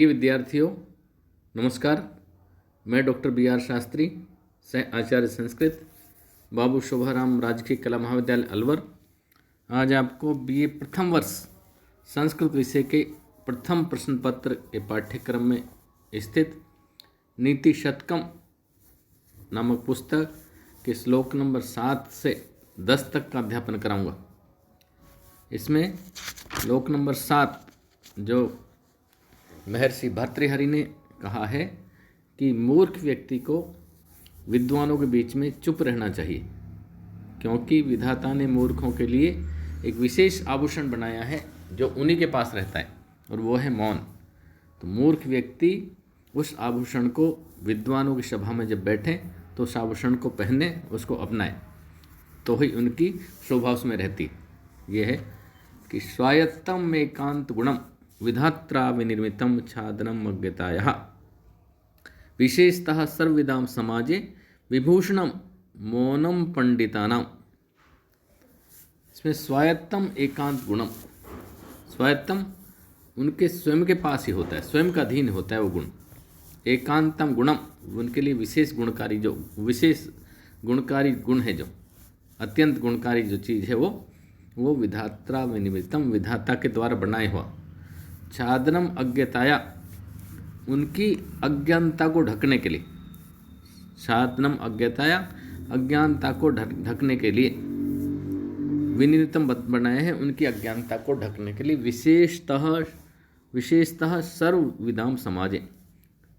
विद्यार्थियों नमस्कार। मैं डॉक्टर बी आर शास्त्री, सह आचार्य संस्कृत, बाबू शोभाराम राजकीय कला महाविद्यालय अलवर, आज आपको बीए प्रथम वर्ष संस्कृत विषय के प्रथम प्रश्न पत्र के पाठ्यक्रम में स्थित नीति शतकम नामक पुस्तक के श्लोक नंबर 7 से 10 तक का अध्यापन कराऊंगा। इसमें श्लोक नंबर 7 जो महर्षि भर्तृहरि ने कहा है कि मूर्ख व्यक्ति को विद्वानों के बीच में चुप रहना चाहिए, क्योंकि विधाता ने मूर्खों के लिए एक विशेष आभूषण बनाया है जो उन्हीं के पास रहता है, और वो है मौन। तो मूर्ख व्यक्ति उस आभूषण को विद्वानों की सभा में जब बैठें तो उस आभूषण को पहने, उसको अपनाएं, तो ही उनकी शोभा उसमें रहती। ये है कि स्वायत्तम एकांत गुणम विधात्रा विनिर्मितम छादनम अज्ञतायः विशेषतः सर्वविदाम समाजे विभूषणम मौनम पंडितानाम। इसमें स्वायत्तम एकांत गुणम, स्वायत्तम उनके स्वयं के पास ही होता है, स्वयं का अधीन होता है वो गुण। एकांतम गुणम उनके लिए विशेष गुणकारी, जो विशेष गुणकारी गुण है, जो अत्यंत गुणकारी जो चीज़ है वो विधात्रा विनिर्मितम विधाता के द्वारा बनाए हुआ। छादनम अज्ञताया उनकी अज्ञानता को ढकने के लिए, छादनम अज्ञताया अज्ञानता को ढकने के लिए, विनिर्मितम बनाए हैं उनकी अज्ञानता को ढकने के लिए। विशेषतः सर्वविदाम समाजे,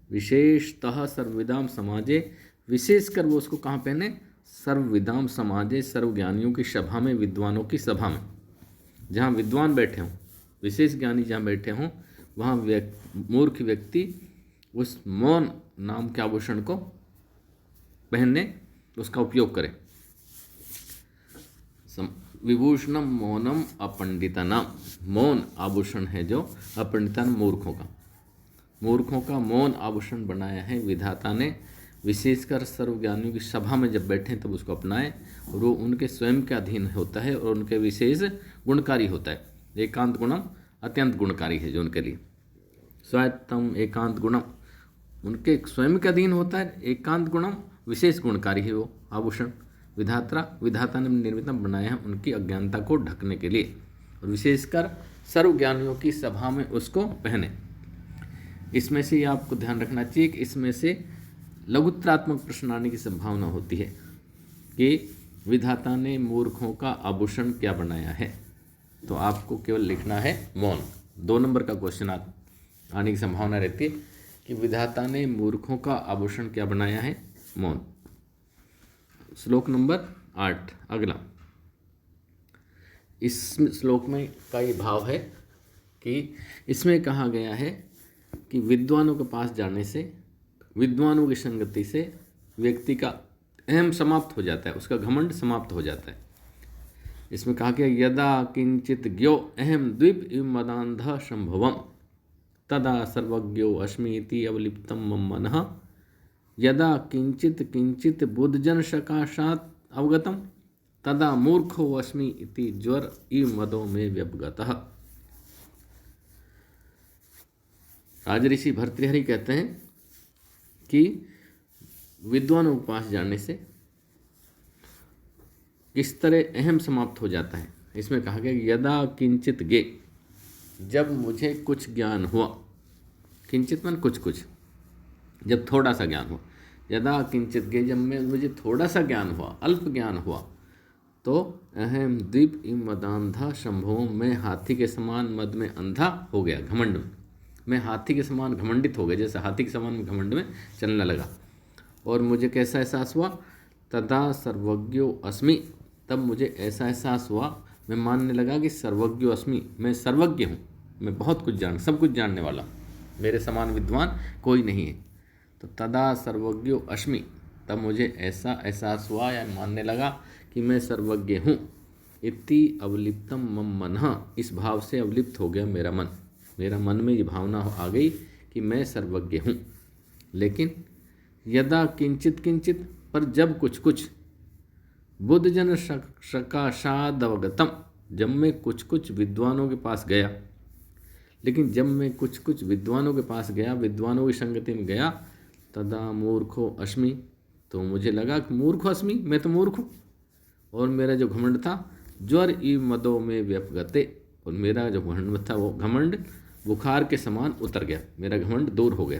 विशेषतः सर्वविदाम समाजे, विशेषकर वो उसको कहाँ पहने? सर्वविदाम समाजे, सर्वज्ञानियों की सभा में, विद्वानों की सभा में, जहाँ विद्वान बैठे हों, विशेष ज्ञानी जहाँ बैठे हों, वहाँ मूर्ख व्यक्ति उस मौन नाम के आभूषण को पहनने, उसका उपयोग करे। विभूषणम मौनम अपंडितानाम, मौन आभूषण है जो अपंडितान मूर्खों का मौन आभूषण बनाया है विधाता ने, विशेषकर सर्वज्ञानियों की सभा में जब बैठें तब उसको अपनाएं, और वो उनके स्वयं के अधीन होता है और उनके विशेष गुणकारी होता है। एकांत गुणम अत्यंत गुणकारी है जो उनके लिए। स्वायत्तम एकांत गुणम उनके स्वयं के अधीन होता है, एकांत गुणम विशेष गुणकारी है वो आभूषण। विधाता ने निर्मित बनाया है उनकी अज्ञानता को ढकने के लिए, और विशेषकर सर्वज्ञानियों की सभा में उसको पहने। इसमें से ये आपको ध्यान रखना चाहिए कि इसमें से लघुत्रात्मक प्रश्न आने की संभावना होती है कि विधाता ने मूर्खों का आभूषण क्या बनाया है। तो आपको केवल लिखना है मौन। 2 नंबर का क्वेश्चन आने की संभावना रहती है कि विधाता ने मूर्खों का आभूषण क्या बनाया है? मौन। श्लोक नंबर 8 अगला। इस श्लोक में का ये भाव है कि इसमें कहा गया है कि विद्वानों के पास जाने से, विद्वानों की संगति से व्यक्ति का अहम समाप्त हो जाता है, उसका घमंड समाप्त हो जाता है। इसमें कहा गया यदा किंचित ज्ञो अहम द्वीप मदांध संभवम तदा सर्वज्ञो अस्मि इति अवलिप्तम मम मनः। यदा किंचित बुद्धजन सकाशात अवगतम तदा मूर्खो अस्मि इति ज्वर इव मदो में व्यपगतः। राजऋषि भर्तृहरि कहते हैं कि विद्वानों के पास जाने से किस तरह अहम समाप्त हो जाता है। इसमें कहा गया यदा किंचित गे, जब मुझे कुछ ज्ञान हुआ, किंचित मन कुछ, जब थोड़ा सा ज्ञान हुआ। यदा किंचित गे, जब मुझे थोड़ा सा ज्ञान हुआ, अल्प ज्ञान हुआ, तो अहम द्वीप इम मदांधा संभव, मैं हाथी के समान मद में अंधा हो गया, घमंड में मैं हाथी के समान घमंडित हो गया, जैसे हाथी के समान घमंड में चलने लगा। और मुझे कैसा एहसास हुआ? तदा सर्वज्ञो अस्मि, तब मुझे ऐसा एहसास हुआ, मैं मानने लगा कि सर्वज्ञो अस्मि, मैं सर्वज्ञ हूँ, मैं बहुत कुछ सब कुछ जानने वाला, मेरे समान विद्वान कोई नहीं है। तो तदा सर्वज्ञो अस्मि, तब मुझे ऐसा एहसास हुआ या मानने लगा कि मैं सर्वज्ञ हूँ। इति अवलिप्तम मम मनः, इस भाव से अवलिप्त हो गया मेरा मन, मेरा मन में ये भावना आ गई कि मैं सर्वज्ञ हूँ। लेकिन यदा किंचित, पर जब कुछ बुद्धजन सकाशाद अवगतम, जब मैं कुछ विद्वानों के पास गया, लेकिन जब मैं कुछ कुछ विद्वानों के पास गया, विद्वानों की संगति में गया, तदा मूर्खो अस्मि, तो मुझे लगा कि मूर्खो अस्मि, मैं तो मूर्ख हूँ। और मेरा जो घमंड था, ज्वर ई मदों में व्यपगते, और मेरा जो घमंड था वो घमंड बुखार के समान उतर गया, मेरा घमंड दूर हो गया।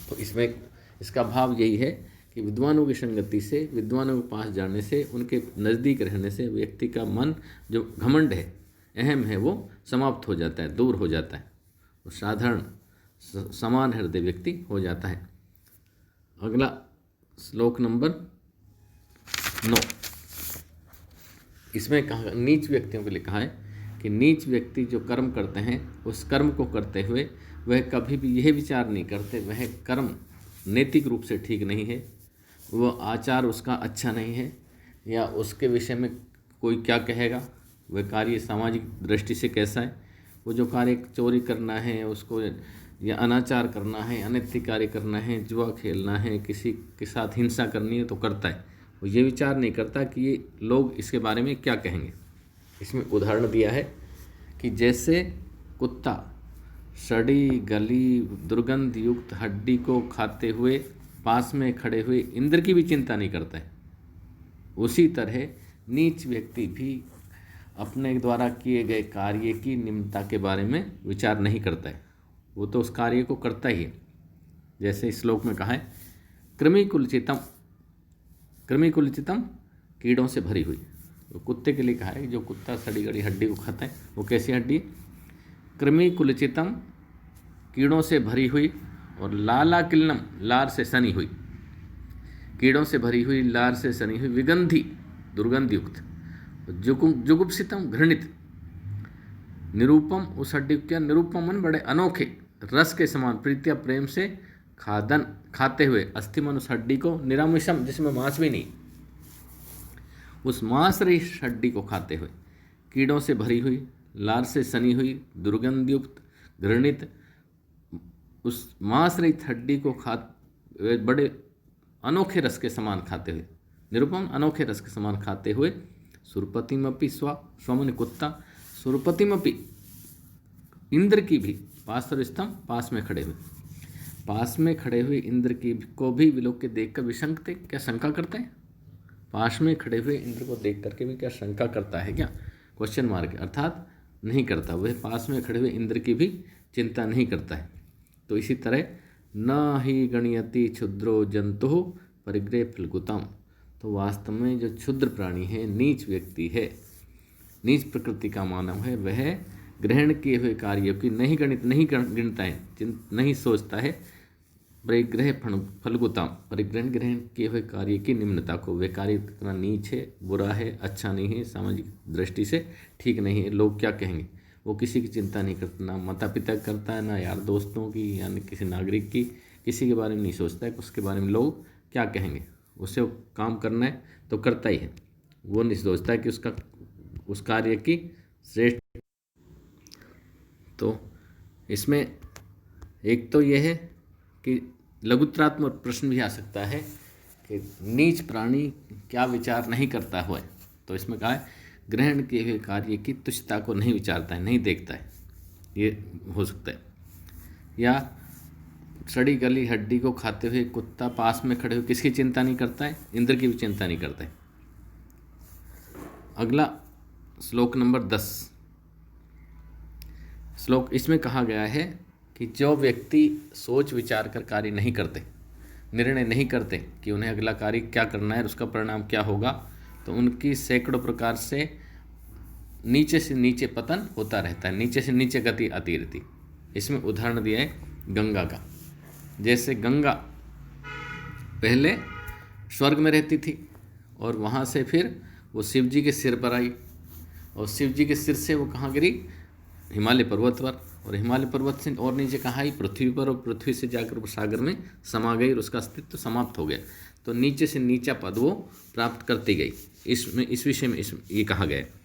तो इसमें इसका भाव यही है कि विद्वानों की संगति से, विद्वानों के पास जाने से, उनके नज़दीक रहने से व्यक्ति का मन जो घमंड है, अहम है, वो समाप्त हो जाता है, दूर हो जाता है, वो साधारण समान हृदय व्यक्ति हो जाता है। अगला श्लोक नंबर 9, इसमें कहा नीच व्यक्तियों के लिए कहा है कि नीच व्यक्ति जो कर्म करते हैं, उस कर्म को करते हुए वह कभी भी यह विचार नहीं करते वह कर्म नैतिक रूप से ठीक नहीं है, वह आचार उसका अच्छा नहीं है, या उसके विषय में कोई क्या कहेगा, वह कार्य सामाजिक दृष्टि से कैसा है। वो जो कार्य चोरी करना है उसको, या अनाचार करना है, अनैतिक कार्य करना है, जुआ खेलना है, किसी के साथ हिंसा करनी है तो करता है। वो ये विचार नहीं करता कि ये लोग इसके बारे में क्या कहेंगे। इसमें उदाहरण दिया है कि जैसे कुत्ता सड़ी गली दुर्गंध युक्त हड्डी को खाते हुए पास में खड़े हुए इंद्र की भी चिंता नहीं करता है, उसी तरह नीच व्यक्ति भी अपने द्वारा किए गए कार्य की निम्नता के बारे में विचार नहीं करता है, वो तो उस कार्य को करता ही है। जैसे इस श्लोक में कहा है, कृमिकुलचितम, कृमिकुलचितम कीड़ों से भरी हुई। तो कुत्ते के लिए कहा है, जो कुत्ता सड़ी गड़ी हड्डी को खाता है वो कैसी हड्डी है? कृमिकुलचितम, कीड़ों से भरी हुई, और लाला किल्लम, लार से सनी हुई, कीड़ों से भरी हुई, लार से सनी हुई, विगंधी, दुर्गंध युक्त, जुगुप्सितम, घृणित, निरूपम, उस हड्डी क्या, निरूपम मन बड़े अनोखे, रस के समान, प्रीत्या प्रेम से खादन, खाते हुए, अस्थिमन, उस हड्डी को, निरामिषम, जिसमें मांस भी नहीं, उस मांस रहित हड्डी को खाते हुए, कीड़ों से भरी हुई, लार से सनी हुई, दुर्गंधयुक्त, घृणित, उस मांस रहित हड्डी को बड़े अनोखे रस के समान खाते हुए, निरुपम, अनोखे रस के समान खाते हुए, सुरपतिमपि स्वमन कुत्ता, सुरपतिमपि, इंद्र की भी, पास और स्तंभ, पास में खड़े हुए, पास में खड़े हुए इंद्र की को भी विलोक के देख कर विशंकते, क्या शंका करते हैं? पास में खड़े हुए इंद्र को देख करके भी क्या शंका करता है क्या? क्वेश्चन मार्क, अर्थात नहीं करता, वह पास में खड़े हुए इंद्र की भी चिंता नहीं करता है। तो इसी तरह न ही गणयति क्षुद्रो जंतु परिग्रह फलगुतम, तो वास्तव में जो क्षुद्र प्राणी है, नीच व्यक्ति है, नीच प्रकृति का मानव है, वह ग्रहण किए हुए कार्यों की नहीं गिनता है, नहीं सोचता है, परिग्रह फलगुतम, परिग्रहण ग्रहण किए हुए कार्य की निम्नता को, वे कार्य कितना नीच है, बुरा है, अच्छा नहीं है, सामाजिक दृष्टि से ठीक नहीं है, लोग क्या कहेंगे, वो किसी की चिंता नहीं करता, ना माता पिता करता है, ना यार दोस्तों की, यानी किसी नागरिक की, किसी के बारे में नहीं सोचता है कि उसके बारे में लोग क्या कहेंगे। उससे वो काम करना है तो करता ही है, वो नहीं सोचता है कि उसका उस कार्य की श्रेष्ठ। तो इसमें एक तो यह है कि लघुत्रात्मक प्रश्न भी आ सकता है कि नीच प्राणी क्या विचार नहीं करता हुआ है। तो इसमें कहा है ग्रहण किए हुए कार्य की तुच्छता को नहीं विचारता है, नहीं देखता है, ये हो सकता है। या सड़ी गली हड्डी को खाते हुए कुत्ता पास में खड़े हुए किसकी चिंता नहीं करता है? इंद्र की भी चिंता नहीं करता है। अगला श्लोक नंबर 10, श्लोक इसमें कहा गया है कि जो व्यक्ति सोच विचार कर कार्य नहीं करते, निर्णय नहीं करते कि उन्हें अगला कार्य क्या करना है और उसका परिणाम क्या होगा, तो उनकी सैकड़ों प्रकार से नीचे पतन होता रहता है, नीचे से नीचे गति आती रहती। इसमें उदाहरण दिया है गंगा का। जैसे गंगा पहले स्वर्ग में रहती थी और वहाँ से फिर वो शिव जी के सिर पर आई, और शिव जी के सिर से वो कहाँ गिरी? हिमालय पर्वत पर, और हिमालय पर्वत से और नीचे कहाँ आई? पृथ्वी पर, और पृथ्वी से जाकर वो सागर में समा गई और उसका अस्तित्व समाप्त हो गया। तो नीचे से नीचा पद वो प्राप्त करती गई। इस विषय में ये कहा गया है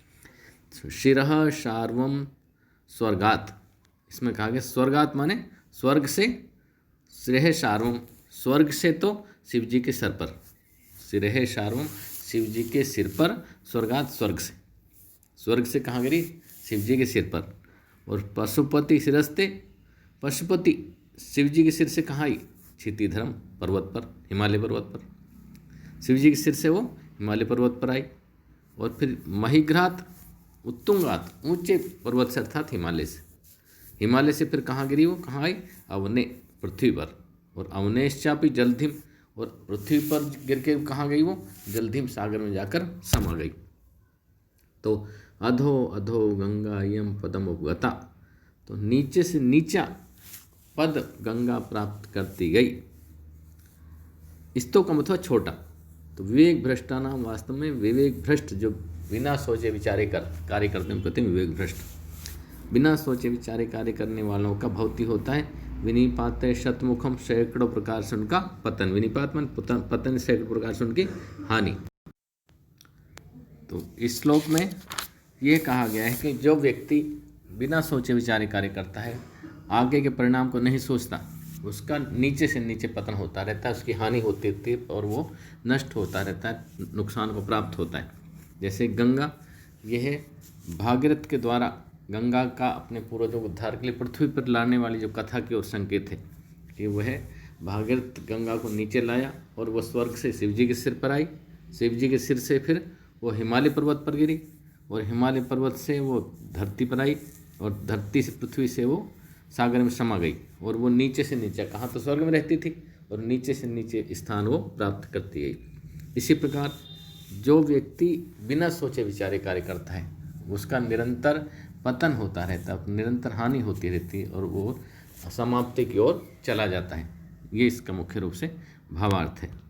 शिरः शार्वम स्वर्गात। इसमें कहा गया स्वर्गात माने स्वर्ग से, शिरः शार्वम स्वर्ग से तो शिव जी के सर पर, शिरः शार्वम शिव जी के सिर पर, स्वर्गात स्वर्ग से, स्वर्ग से कहाँ गिरी? शिव जी के सिर पर। और पशुपति शिरस्ते, पशुपति शिव जी के सिर से कहाँ आई? क्षितिधर्म पर्वत पर, हिमालय पर्वत पर। शिव जी के सिर से वो हिमालय पर्वत पर आई। और फिर महिघ्रात उत्तुंगात, ऊंचे पर्वत से अर्थात हिमालय से। हिमालय से फिर कहाँ गिरी वो? कहाँ आई? अवने, पृथ्वी पर। और अवनेश्चापि जलधिम, और पृथ्वी पर गिर के कहाँ गई वो? जलधिम, सागर में जाकर समा गई। तो अधो अधो गंगा यम पदम उपगता, तो नीचे से नीचा पद गंगा प्राप्त करती गई। स्तो का मतलब छोटा। तो विवेक भ्रष्टा नाम, वास्तव में विवेक भ्रष्ट, जो बिना सोचे विचारे कार्य करते हैं कहते हैं विवेक भ्रष्ट। बिना सोचे विचारे कार्य करने वालों का भवती होता है विनिपात शतमुखम, सैकड़ों प्रकार से उनका पतन। विनिपात मन पतन, सैकड़ों प्रकार से उनकी हानि। तो इस श्लोक में ये कहा गया है कि जो व्यक्ति बिना सोचे विचारे कार्य करता है, आगे के परिणाम को नहीं सोचता, उसका नीचे से नीचे पतन होता रहता है, उसकी हानि होती रहती है और वो नष्ट होता रहता है, नुकसान को प्राप्त होता है। जैसे गंगा, यह भागीरथ के द्वारा गंगा का अपने पूर्वजों को उद्धार के लिए पृथ्वी पर लाने वाली जो कथा की ओर संकेत है कि वह भागीरथ गंगा को नीचे लाया और वह स्वर्ग से शिव जी के सिर पर आई। शिव जी के सिर से फिर वो हिमालय पर्वत पर गिरी और हिमालय पर्वत से वो धरती पर आई और धरती से, पृथ्वी से वो सागर में समा गई। और वो नीचे से नीचे, कहाँ तो स्वर्ग में रहती थी, और नीचे से नीचे स्थान वो प्राप्त करती गई। इसी प्रकार जो व्यक्ति बिना सोचे विचारे कार्य करता है, उसका निरंतर पतन होता रहता है, निरंतर हानि होती रहती है और वो समाप्ति की ओर चला जाता है। ये इसका मुख्य रूप से भावार्थ है।